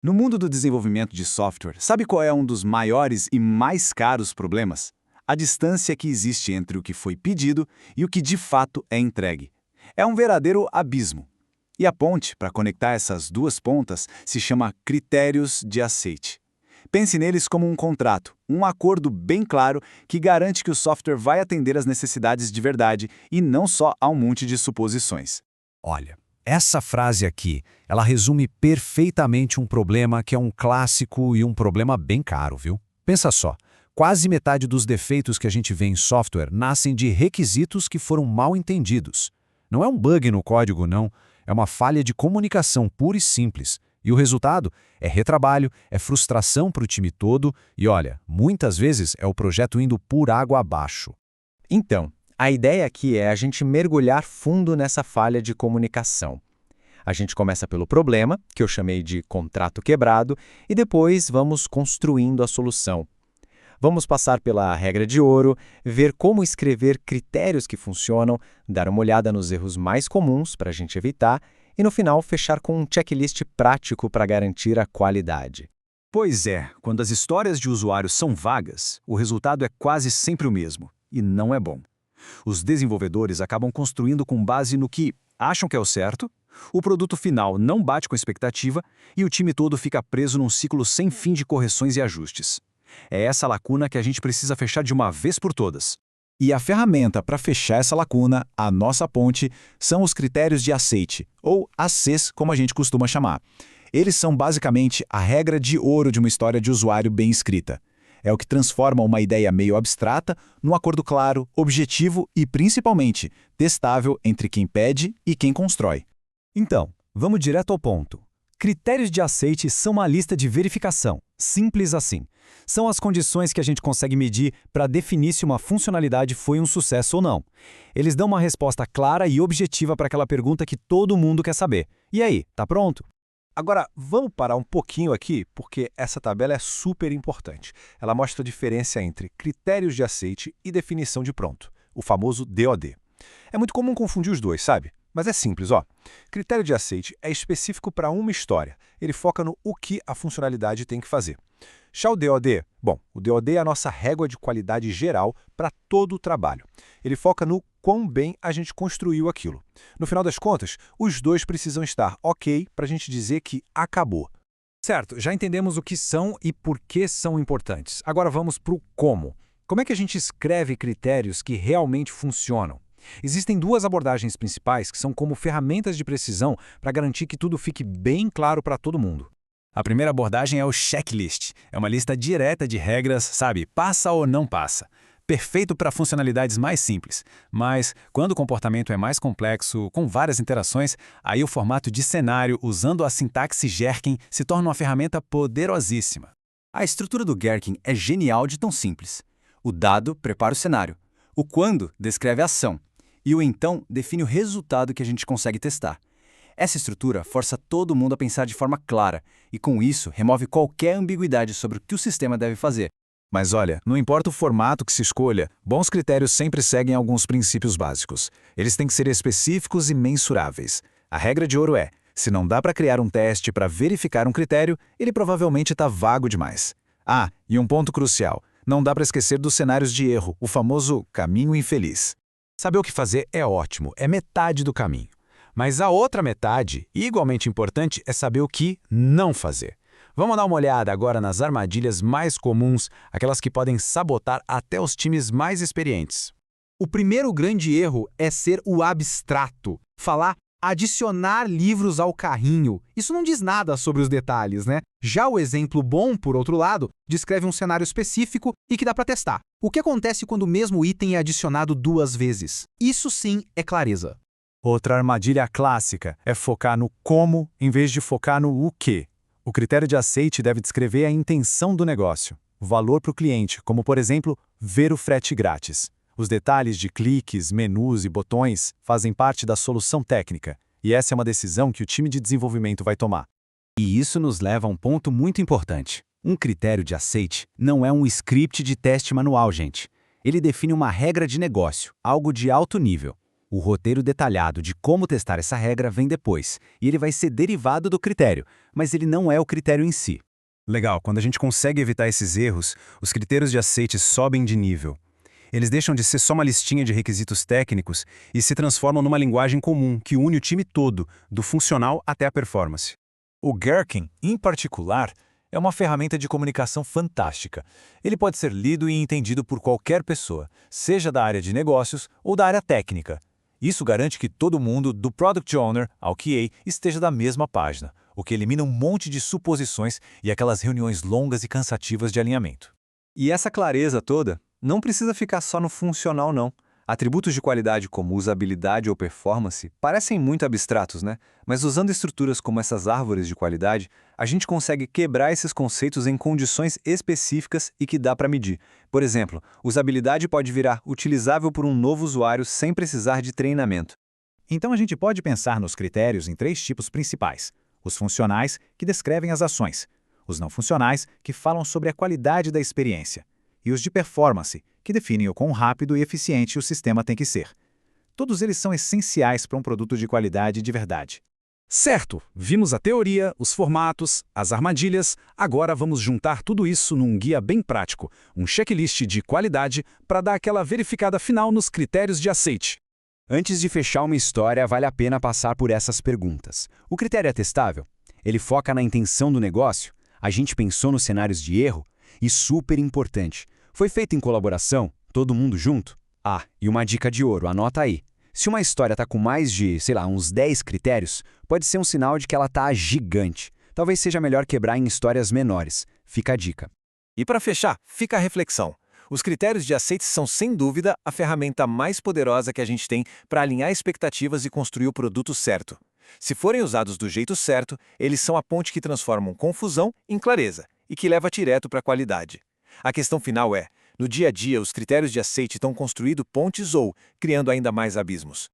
No mundo do desenvolvimento de software, sabe qual é um dos maiores e mais caros problemas? A distância que existe entre o que foi pedido e o que de fato é entregue. É um verdadeiro abismo. E a ponte, para conectar essas duas pontas, se chama critérios de aceite. Pense neles como um contrato, um acordo bem claro que garante que o software vai atender às necessidades de verdade e não só a um monte de suposições. Olha, essa frase aqui, ela resume perfeitamente um problema que é um clássico e um problema bem caro, viu? Pensa só, quase metade dos defeitos que a gente vê em software nascem de requisitos que foram mal entendidos. Não é um bug no código, não. É uma falha de comunicação pura e simples. E o resultado é retrabalho, é frustração para o time todo e, olha, muitas vezes é o projeto indo por água abaixo. Então, a ideia aqui é a gente mergulhar fundo nessa falha de comunicação. A gente começa pelo problema, que eu chamei de contrato quebrado, e depois vamos construindo a solução. Vamos passar pela regra de ouro, ver como escrever critérios que funcionam, dar uma olhada nos erros mais comuns para a gente evitar e, no final, fechar com um checklist prático para garantir a qualidade. Pois é, quando as histórias de usuários são vagas, o resultado é quase sempre o mesmo, e não é bom. Os desenvolvedores acabam construindo com base no que acham que é o certo, o produto final não bate com a expectativa e o time todo fica preso num ciclo sem fim de correções e ajustes. É essa lacuna que a gente precisa fechar de uma vez por todas. E a ferramenta para fechar essa lacuna, a nossa ponte, são os critérios de aceite, ou ACs, como a gente costuma chamar. Eles são basicamente a regra de ouro de uma história de usuário bem escrita. É o que transforma uma ideia meio abstrata num acordo claro, objetivo e, principalmente, testável entre quem pede e quem constrói. Então, vamos direto ao ponto. Critérios de aceite são uma lista de verificação, simples assim. São as condições que a gente consegue medir para definir se uma funcionalidade foi um sucesso ou não. Eles dão uma resposta clara e objetiva para aquela pergunta que todo mundo quer saber. E aí, tá pronto? Agora, vamos parar um pouquinho aqui, porque essa tabela é super importante. Ela mostra a diferença entre critérios de aceite e definição de pronto, o famoso DoD. É muito comum confundir os dois, sabe? Mas é simples, ó. Critério de aceite é específico para uma história. Ele foca no o que a funcionalidade tem que fazer. Já o DoD, bom, o DoD é a nossa régua de qualidade geral para todo o trabalho. Ele foca no quão bem a gente construiu aquilo. No final das contas, os dois precisam estar ok para a gente dizer que acabou. Certo, já entendemos o que são e por que são importantes. Agora vamos para o como. Como é que a gente escreve critérios que realmente funcionam? Existem duas abordagens principais que são como ferramentas de precisão para garantir que tudo fique bem claro para todo mundo. A primeira abordagem é o checklist. É uma lista direta de regras, sabe, passa ou não passa. Perfeito para funcionalidades mais simples. Mas, quando o comportamento é mais complexo, com várias interações, aí o formato de cenário, usando a sintaxe Gherkin, se torna uma ferramenta poderosíssima. A estrutura do Gherkin é genial de tão simples. O dado prepara o cenário. O quando descreve a ação. E o então define o resultado que a gente consegue testar. Essa estrutura força todo mundo a pensar de forma clara e, com isso, remove qualquer ambiguidade sobre o que o sistema deve fazer. Mas olha, não importa o formato que se escolha, bons critérios sempre seguem alguns princípios básicos. Eles têm que ser específicos e mensuráveis. A regra de ouro é, se não dá para criar um teste para verificar um critério, ele provavelmente está vago demais. Ah, e um ponto crucial, não dá para esquecer dos cenários de erro, o famoso caminho infeliz. Saber o que fazer é ótimo, é metade do caminho. Mas a outra metade, igualmente importante, é saber o que não fazer. Vamos dar uma olhada agora nas armadilhas mais comuns, aquelas que podem sabotar até os times mais experientes. O primeiro grande erro é ser o abstrato. Falar adicionar livros ao carrinho. Isso não diz nada sobre os detalhes, né? Já o exemplo bom, por outro lado, descreve um cenário específico e que dá para testar. O que acontece quando o mesmo item é adicionado duas vezes? Isso sim é clareza. Outra armadilha clássica é focar no como em vez de focar no o quê. O critério de aceite deve descrever a intenção do negócio, o valor para o cliente, como, por exemplo, ver o frete grátis. Os detalhes de cliques, menus e botões fazem parte da solução técnica, e essa é uma decisão que o time de desenvolvimento vai tomar. E isso nos leva a um ponto muito importante. Um critério de aceite não é um script de teste manual, gente. Ele define uma regra de negócio, algo de alto nível. O roteiro detalhado de como testar essa regra vem depois, e ele vai ser derivado do critério, mas ele não é o critério em si. Legal, quando a gente consegue evitar esses erros, os critérios de aceite sobem de nível. Eles deixam de ser só uma listinha de requisitos técnicos e se transformam numa linguagem comum que une o time todo, do funcional até a performance. O Gherkin, em particular, é uma ferramenta de comunicação fantástica. Ele pode ser lido e entendido por qualquer pessoa, seja da área de negócios ou da área técnica. Isso garante que todo mundo, do Product Owner ao QA, esteja da mesma página, o que elimina um monte de suposições e aquelas reuniões longas e cansativas de alinhamento. E essa clareza toda não precisa ficar só no funcional, não. Atributos de qualidade como usabilidade ou performance parecem muito abstratos, né? Mas usando estruturas como essas árvores de qualidade, a gente consegue quebrar esses conceitos em condições específicas e que dá para medir. Por exemplo, usabilidade pode virar utilizável por um novo usuário sem precisar de treinamento. Então a gente pode pensar nos critérios em 3 tipos principais. Os funcionais, que descrevem as ações. Os não funcionais, que falam sobre a qualidade da experiência. E os de performance, que definem o quão rápido e eficiente o sistema tem que ser. Todos eles são essenciais para um produto de qualidade de verdade. Certo, vimos a teoria, os formatos, as armadilhas, agora vamos juntar tudo isso num guia bem prático, um checklist de qualidade para dar aquela verificada final nos critérios de aceite. Antes de fechar uma história, vale a pena passar por essas perguntas. O critério é testável? Ele foca na intenção do negócio? A gente pensou nos cenários de erro? E super importante, foi feito em colaboração? Todo mundo junto? Ah, e uma dica de ouro, anota aí. Se uma história está com mais de, uns 10 critérios, pode ser um sinal de que ela está gigante. Talvez seja melhor quebrar em histórias menores. Fica a dica. E para fechar, fica a reflexão. Os critérios de aceite são, sem dúvida, a ferramenta mais poderosa que a gente tem para alinhar expectativas e construir o produto certo. Se forem usados do jeito certo, eles são a ponte que transformam confusão em clareza e que leva direto para a qualidade. A questão final é, no dia a dia, os critérios de aceite estão construindo pontes ou criando ainda mais abismos?